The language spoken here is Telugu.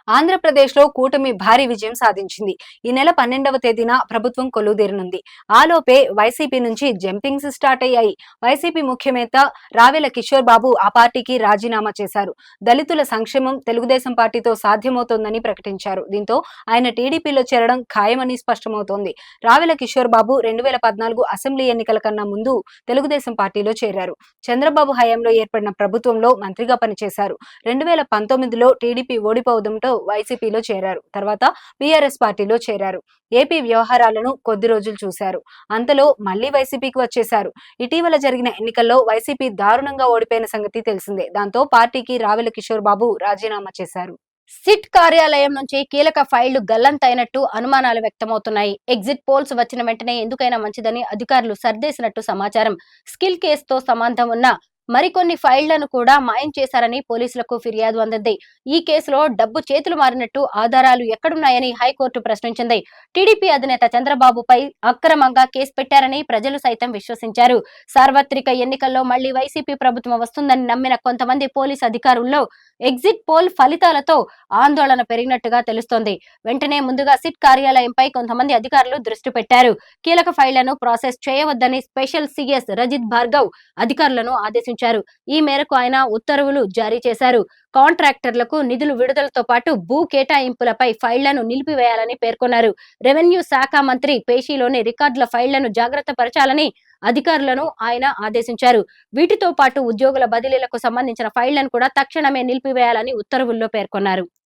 ఆంధ్రప్రదేశ్లో కూటమి భారీ విజయం సాధించింది. ఈ నెల 12వ తేదీన ప్రభుత్వం కొలువుదీరనుంది. ఆలోపే వైసీపీ నుంచి జంపింగ్స్ స్టార్ట్ అయ్యాయి. వైసీపీ ముఖ్యనేత రావెల కిషోర్ బాబు ఆ పార్టీకి రాజీనామా చేశారు. దళితుల సంక్షేమం తెలుగుదేశం పార్టీతో సాధ్యమవుతోందని ప్రకటించారు. దీంతో ఆయన టీడీపీలో చేరడం ఖాయమని స్పష్టమవుతోంది. రావెల కిషోర్ బాబు 2014 అసెంబ్లీ ఎన్నికల కన్నా ముందు తెలుగుదేశం పార్టీలో చేరారు. చంద్రబాబు హయాంలో ఏర్పడిన ప్రభుత్వంలో మంత్రిగా పనిచేశారు. 2019లో టీడీపీ ఓడిపోవడంతో వైసీపీలో చేరారు. తర్వాత బీఆర్ఎస్ పార్టీలో చేరారు. ఏపీ వ్యవహారాలను కొద్ది రోజులు చూశారు. అంతలో మళ్లీ వైసీపీకి వచ్చేశారు. ఇటీవల జరిగిన ఎన్నికల్లో వైసీపీ దారుణంగా ఓడిపోయిన సంగతి తెలిసిందే. దాంతో పార్టీకి రావెల కిషోర్ బాబు రాజీనామా చేశారు. సిట్ కార్యాలయం నుంచి కీలక ఫైళ్లు గల్లంతైనట్టు అనుమానాలు వ్యక్తమవుతున్నాయి. ఎగ్జిట్ పోల్స్ వచ్చిన వెంటనే ఎందుకైనా మంచిదని అధికారులు సర్దేసినట్టు సమాచారం. స్కిల్ కేసుతో సంబంధం ఉన్న మరికొన్ని ఫైళ్లను కూడా మాయం చేశారని పోలీసులకు ఫిర్యాదు అందింది. ఈ కేసులో డబ్బు చేతులు మారినట్టు ఆధారాలు ఎక్కడున్నాయని హైకోర్టు ప్రశ్నించింది. టీడీపీ అధినేత చంద్రబాబుపై అక్రమంగా కేసు పెట్టారని ప్రజలు సైతం విశ్వసించారు. సార్వత్రిక ఎన్నికల్లో మళ్లీ వైసీపీ ప్రభుత్వం వస్తుందని నమ్మిన కొంతమంది పోలీసు అధికారుల్లో ఎగ్జిట్ పోల్ ఫలితాలతో ఆందోళన పెరిగినట్టుగా తెలుస్తోంది. వెంటనే ముందుగా సిట్ కార్యాలయంపై కొంతమంది అధికారులు దృష్టి పెట్టారు. కీలక ఫైళ్లను ప్రాసెస్ చేయవద్దని స్పెషల్ సీఎస్ రజిత్ భార్గవ్ అధికారులను ఆదేశించారు. ఈ మేరకు ఆయన ఉత్తర్వులు జారీ చేశారు. కాంట్రాక్టర్లకు నిధులు విడుదలతో పాటు భూ కేటాయింపులపై ఫైళ్లను నిలిపివేయాలని పేర్కొన్నారు. రెవెన్యూ శాఖ మంత్రి పేషీలోని రికార్డుల ఫైళ్లను జాగ్రత్త పరచాలని అధికారులను ఆయన ఆదేశించారు. వీటితో పాటు ఉద్యోగుల బదిలీలకు సంబంధించిన ఫైళ్లను కూడా తక్షణమే నిలిపివేయాలని ఉత్తర్వుల్లో పేర్కొన్నారు.